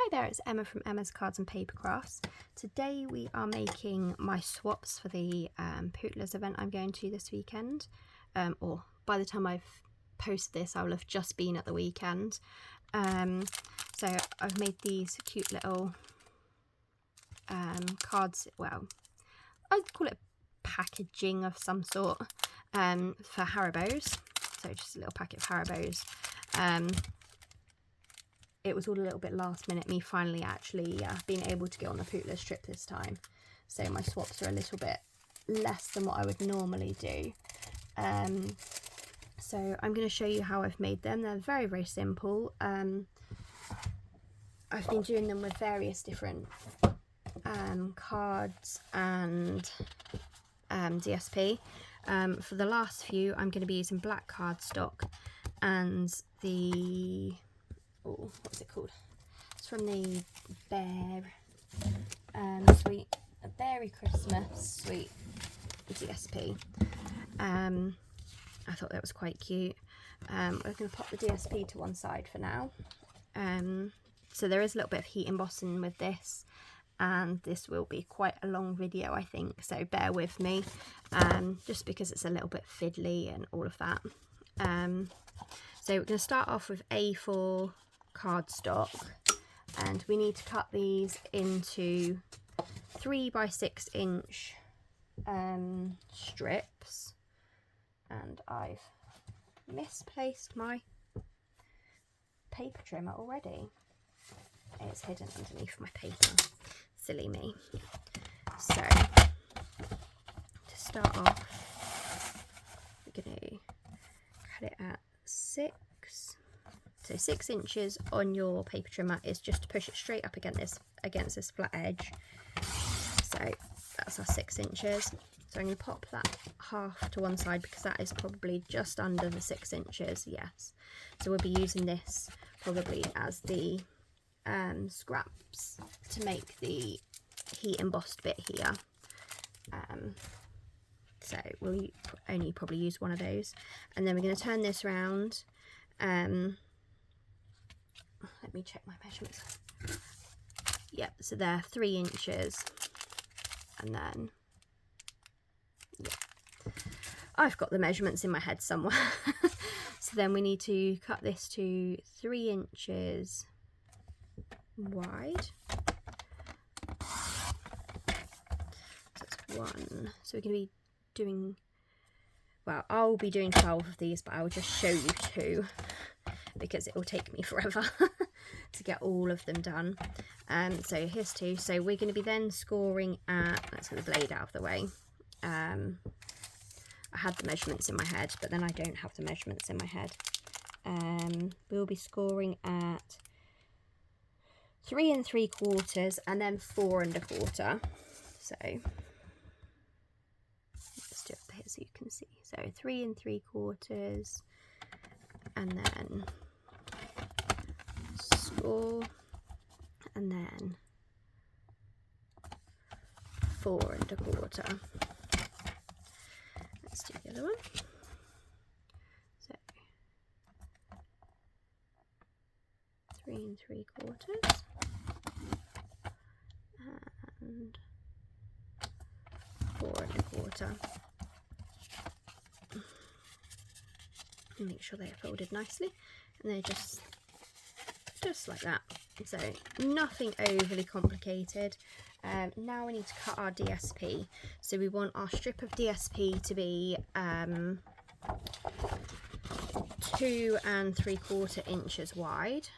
Hi there, it's Emma from Emma's Cards and Papercrafts. Today we are making my swaps for the Pootlers event I'm going to this weekend. Or by the time I've posted this, I will have just been at the weekend. So I've made these cute little cards. Well, I'd call it packaging of some sort for Haribos. So just a little packet of Haribos. It was all a little bit last minute, me finally actually being able to go on the Pootlers trip this time. So my swaps are a little bit less than what I would normally do. So I'm going to show you how I've made them. They're very, very simple. I've been doing them with various different cards and DSP. For the last few, I'm going to be using black cardstock and the... oh, what's it called? It's from the Beary Christmas sweet DSP. I thought that was quite cute. We're going to pop the DSP to one side for now. So there is a little bit of heat embossing with this, and this will be quite a long video, I think, so bear with me, just because it's a little bit fiddly and all of that. So we're going to start off with A4 cardstock, and we need to cut these into 3 by 6 inch strips, and I've misplaced my paper trimmer already. It's hidden underneath my paper, silly me. So to start off, we're going to cut it at 6. So 6 inches on your paper trimmer is just to push it straight up against this flat edge. So that's our 6 inches. So I'm going to pop that half to one side because that is probably just under the 6 inches. Yes. So we'll be using this probably as the scraps to make the heat embossed bit here. So we'll only probably use one of those, and then we're going to turn this round. Let me check my measurements. Yep, so they're 3 inches, and then yeah, I've got the measurements in my head somewhere. So then we need to cut this to 3 inches wide. So that's 1. So we're going to be doing, well, I'll be doing 12 of these, but I'll just show you 2 because it will take me forever to get all of them done. So here's 2. So we're going to be then scoring at, let's get the blade out of the way. I had the measurements in my head, but then I don't have the measurements in my head. We'll be scoring at 3 3/4 and then 4 1/4. So let's do it here so you can see. So 3 3/4 and then score, and then 4 1/4. Let's do the other one. So 3 3/4 and 4 1/4. And make sure they're folded nicely, and they're just like that. So nothing overly complicated. Now we need to cut our DSP. So we want our strip of DSP to be 2 3/4 inches wide,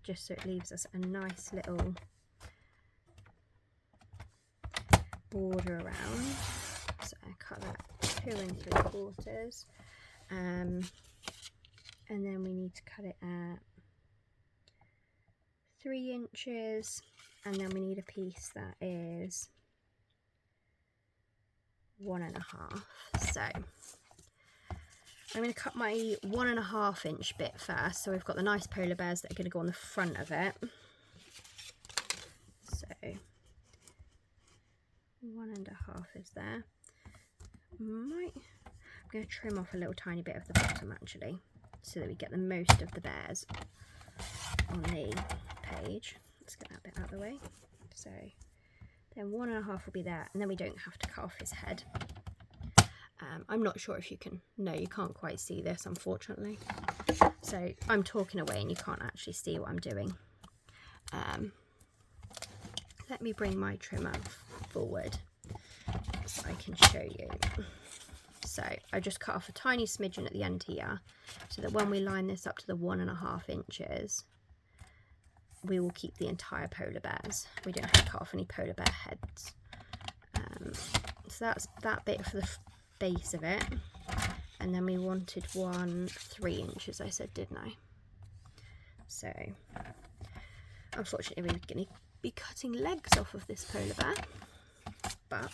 just so it leaves us a nice little border around. So I cut that 2 3/4, and then we need to cut it at 3 inches, and then we need a piece that is 1 1/2. So I'm going to cut my 1 1/2 inch bit first. So we've got the nice polar bears that are going to go on the front of it. So 1 1/2 is there. I'm going to trim off a little tiny bit of the bottom actually, so that we get the most of the bears on the page. Let's get that bit out of the way. So then 1.5 will be there, and then we don't have to cut off his head. I'm not sure if you can, no, you can't quite see this, unfortunately. So I'm talking away and you can't actually see what I'm doing. Let me bring my trimmer forward so I can show you. So I just cut off a tiny smidgen at the end here, so that when we line this up to the 1.5 inches, we will keep the entire polar bears. We don't have to cut off any polar bear heads. So that's that bit for the base of it. And then we wanted 3 inches, I said, didn't I? So unfortunately we're going to be cutting legs off of this polar bear, but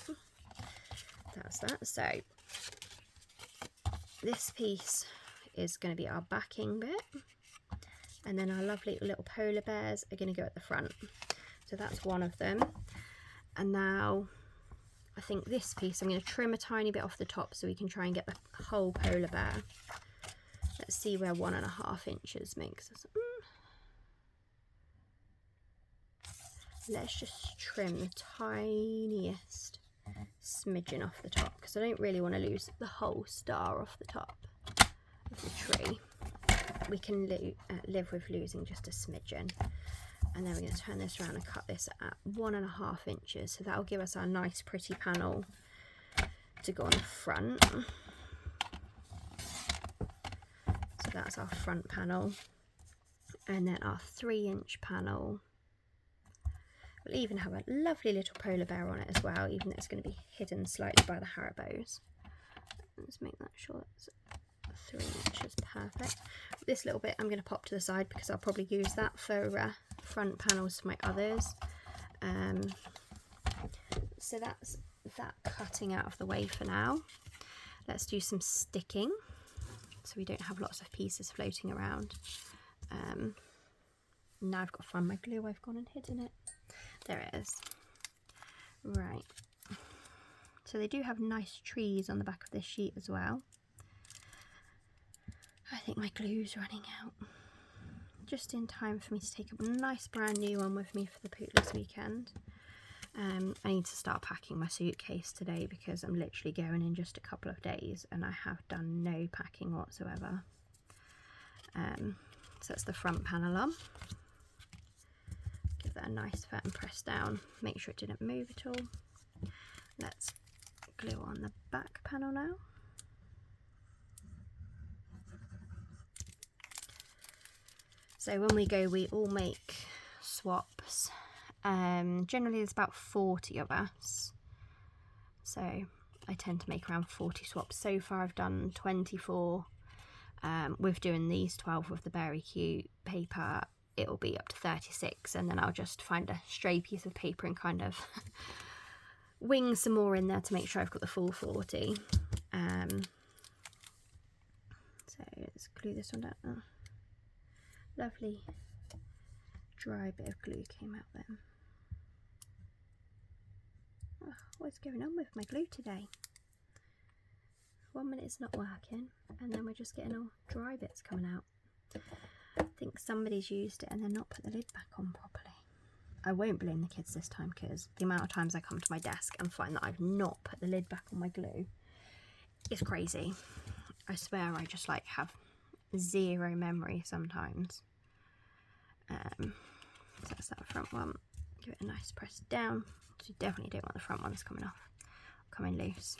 that's that. So this piece is going to be our backing bit, and then our lovely little polar bears are going to go at the front. So that's one of them. And now I think this piece I'm going to trim a tiny bit off the top so we can try and get the whole polar bear. Let's see where 1.5 inches makes us. Let's just trim the tiniest smidgen off the top, because I don't really want to lose the whole star off the top of the tree. We can live with losing just a smidgen. And then we're going to turn this around and cut this at 1.5 inches. So that'll give us our nice pretty panel to go on the front. So that's our front panel. And then our 3-inch panel. We'll even have a lovely little polar bear on it as well, even though it's going to be hidden slightly by the Haribos. Let's make that sure that's 3 inches, perfect. This little bit I'm going to pop to the side because I'll probably use that for front panels for my others. So that's that cutting out of the way for now. Let's do some sticking so we don't have lots of pieces floating around. Now I've got to find my glue. I've gone and hidden it. There it is. Right. So they do have nice trees on the back of this sheet as well. I think my glue's running out. Just in time for me to take a nice brand new one with me for the Pootlers weekend. I need to start packing my suitcase today because I'm literally going in just a couple of days and I have done no packing whatsoever. So that's the front panel on. Give that a nice firm press down. Make sure it didn't move at all. Let's glue on the back panel now. So when we go, we all make swaps. Generally there's about 40 of us. So I tend to make around 40 swaps. So far I've done 24. With doing these 12 with the Beary Cute paper, it'll be up to 36, and then I'll just find a stray piece of paper and kind of wing some more in there to make sure I've got the full 40. So let's glue this one down. Oh, lovely dry bit of glue came out then. Oh, what's going on with my glue today? 1 minute it's not working and then we're just getting all dry bits coming out. I think somebody's used it and then not put the lid back on properly. I won't blame the kids this time because the amount of times I come to my desk and find that I've not put the lid back on my glue is crazy. I swear I just like have zero memory sometimes. So that's that front one. Give it a nice press down. So you definitely don't want the front ones coming off, coming loose.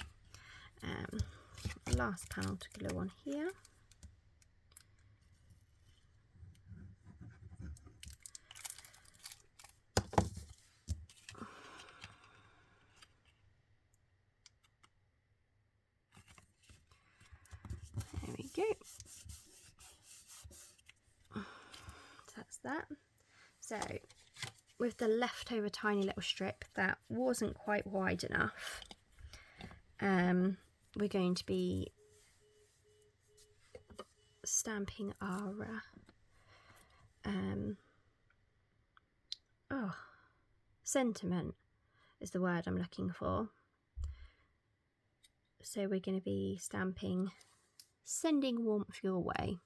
Last panel to glue on here. There we go. So that's that. So with the leftover tiny little strip that wasn't quite wide enough, we're going to be stamping our sentiment is the word I'm looking for. So we're going to be stamping sending warmth your way,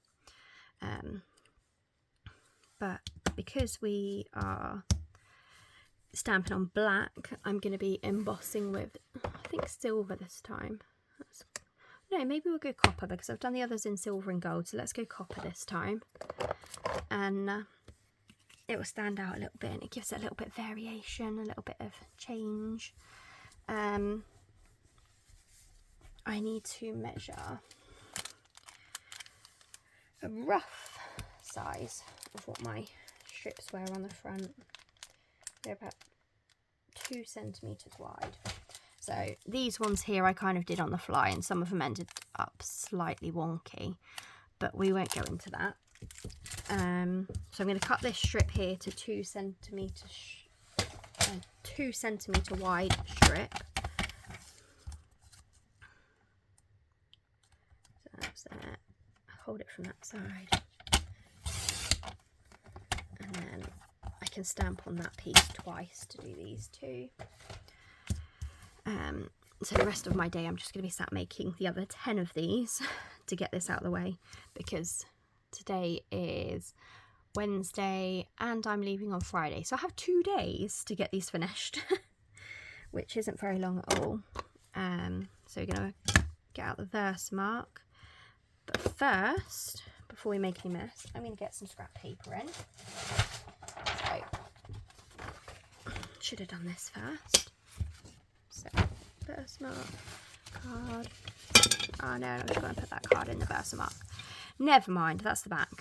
but because we are stamping on black, I'm going to be embossing with, I think, silver this time. No, maybe we'll go copper because I've done the others in silver and gold, so let's go copper this time. And it will stand out a little bit, and it gives it a little bit of variation, a little bit of change. I need to measure a rough size of what my strips were on the front. They're about 2 centimetres wide. So these ones here I kind of did on the fly, and some of them ended up slightly wonky, but we won't go into that. So I'm going to cut this strip here to 2 centimetre wide strip. So that's it. Hold it from that side, and then I can stamp on that piece twice to do these two. So the rest of my day I'm just going to be sat making the other 10 of these to get this out of the way, because today is Wednesday and I'm leaving on Friday, so I have 2 days to get these finished, which isn't very long at all. So we're going to get out the Versamark, but first, before we make any mess, I'm going to get some scrap paper in. So should have done this first. So Versamark card. Oh no, I'm just going to put that card in the Versamark. Never mind, that's the back.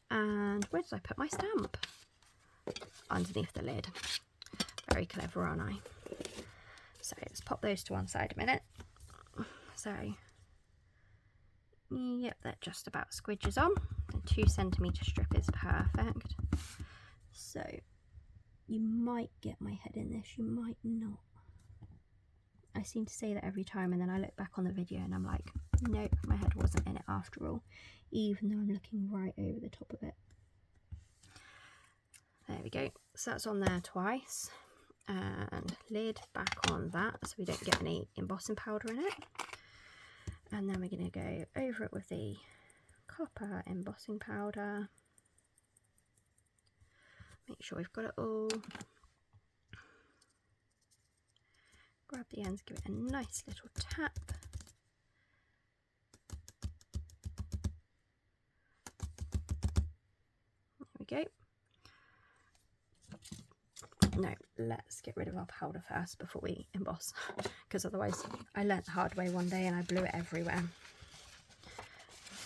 And where did I put my stamp? Underneath the lid. Very clever, aren't I? So let's pop those to one side a minute. So, yep, that just about squidges on. A 2 centimetre strip is perfect. So, you might get my head in this, you might not. I seem to say that every time, and then I look back on the video and I'm like, nope, my head wasn't in it after all, even though I'm looking right over the top of it. There we go. So that's on there twice. And lid back on that so we don't get any embossing powder in it. And then we're going to go over it with the copper embossing powder. Make sure we've got it all. Grab the ends, give it a nice little tap. There we go. No, let's get rid of our powder first before we emboss, because otherwise I learnt the hard way one day and I blew it everywhere.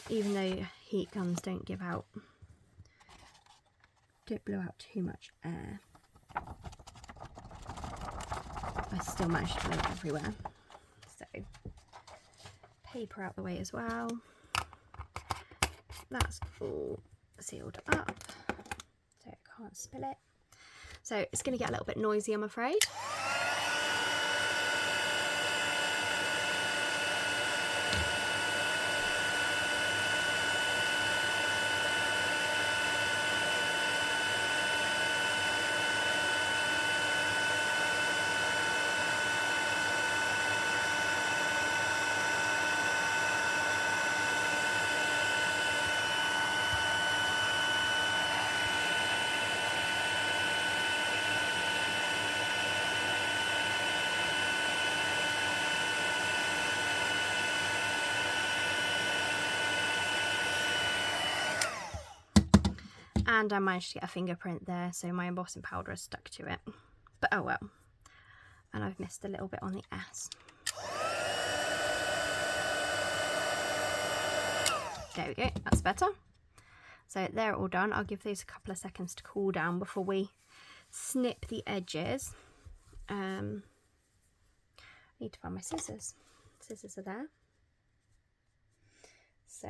Even though heat guns don't blow out too much air, I still managed to blow it everywhere. So paper out the way as well. That's all sealed up so it can't spill it. So it's going to get a little bit noisy, I'm afraid. And I managed to get a fingerprint there, so my embossing powder has stuck to it. But oh well. And I've missed a little bit on the S. There we go, that's better. So they're all done. I'll give those a couple of seconds to cool down before we snip the edges. I need to find my scissors. Scissors are there. So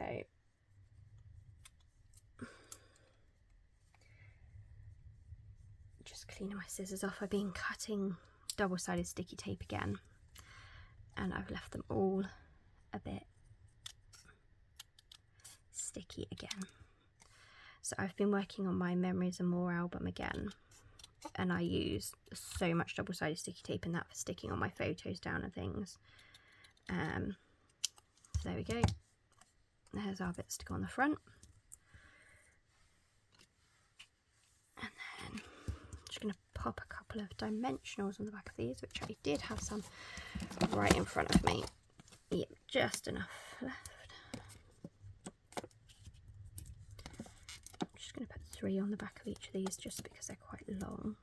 just cleaning my scissors off. I've been cutting double-sided sticky tape again, and I've left them all a bit sticky again. So I've been working on my Memories and More album again, and I use so much double-sided sticky tape in that for sticking on my photos down and things. So there we go. There's our bits to go on the front. And pop a couple of dimensionals on the back of these, which I did have some right in front of me. Yep, just enough left. I'm just going to put 3 on the back of each of these just because they're quite long.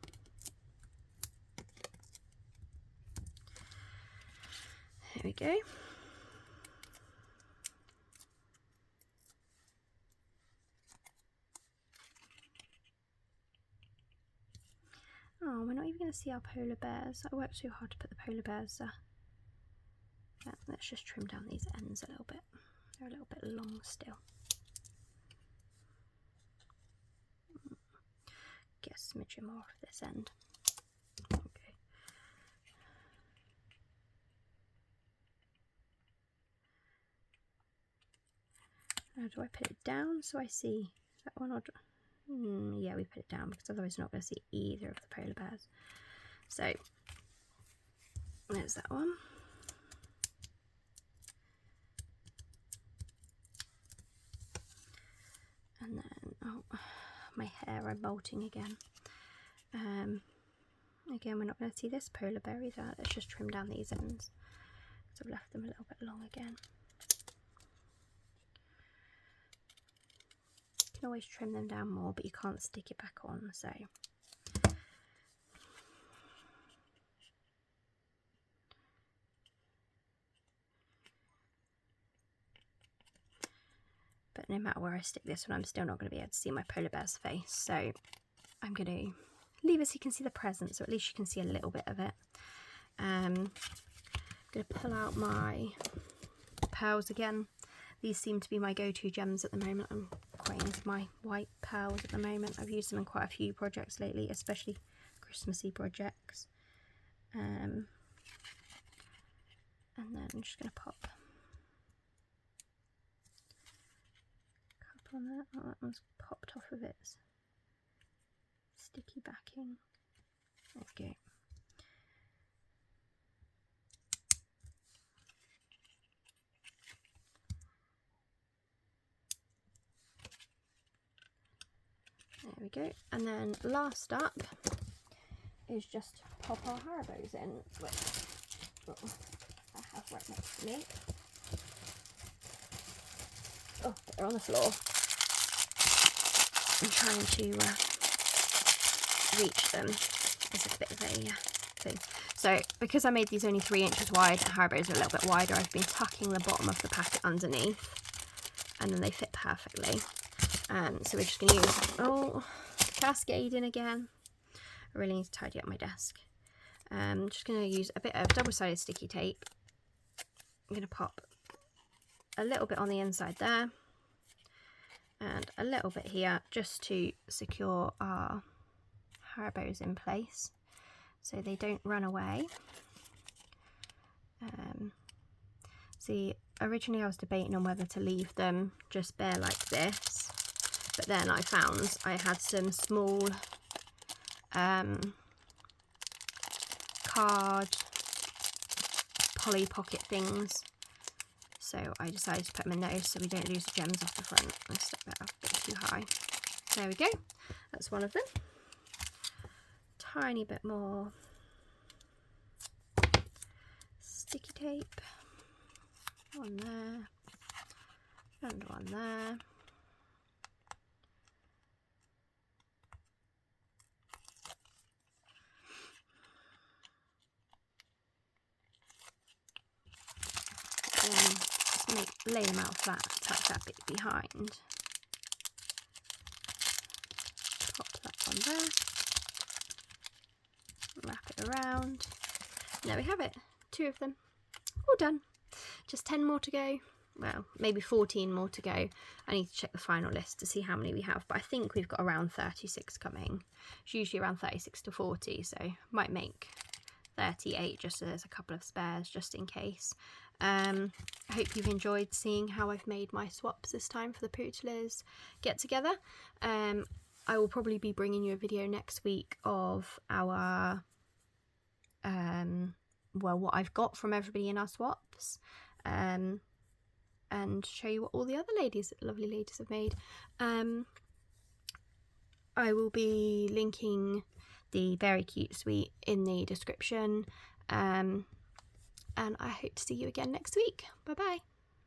There we go. Oh, we're not even going to see our polar bears. I worked too hard to put the polar bears there. Yeah, let's just trim down these ends a little bit. They're a little bit long still. Get a smidgen more off this end. Okay. Now, do I put it down so I see that one? Or yeah, we put it down because otherwise we're not going to see either of the polar bears. So there's that one. And then, oh, my hair, I'm molting again. Again, we're not going to see this polar bear either. Let's just trim down these ends because I've left them a little bit long again. You can always trim them down more, but you can't stick it back on, so. But no matter where I stick this one, I'm still not going to be able to see my polar bear's face, so I'm going to leave it so you can see the present, so at least you can see a little bit of it. I'm going to pull out my pearls again. These seem to be my go-to gems at the moment. I'm quite into my white pearls at the moment. I've used them in quite a few projects lately, especially Christmassy projects. And then I'm just going to pop a couple on that. Oh, that one's popped off of its sticky backing. There we go. There we go. And then last up is just pop our Haribos in, which I have right next to me. Oh, they're on the floor. I'm trying to reach them. It's a bit of a thing. So because I made these only 3 inches wide, Haribos are a little bit wider, I've been tucking the bottom of the packet underneath, and then they fit perfectly. So we're just going to use, oh, cascading again. I really need to tidy up my desk. I'm just going to use a bit of double-sided sticky tape. I'm going to pop a little bit on the inside there and a little bit here just to secure our Haribos in place so they don't run away. See, originally I was debating on whether to leave them just bare like this, but then I found I had some small card poly pocket things, so I decided to put them in those so we don't lose the gems off the front. I stuck that up a bit too high. There we go, that's one of them. Tiny bit more sticky tape, one there and one there. Lay them out flat, tuck that bit behind, pop that on there, wrap it around, and there we have it, 2 of them, all done. Just 10 more to go, well, maybe 14 more to go. I need to check the final list to see how many we have, but I think we've got around 36 coming. It's usually around 36 to 40, so might make 38 just so there's a couple of spares just in case. I hope you've enjoyed seeing how I've made my swaps this time for the Pootlers get together. I will probably be bringing you a video next week of our well, what I've got from everybody in our swaps, and show you what all the other lovely ladies have made. I will be linking the very cute suite in the description. And I hope to see you again next week. Bye bye.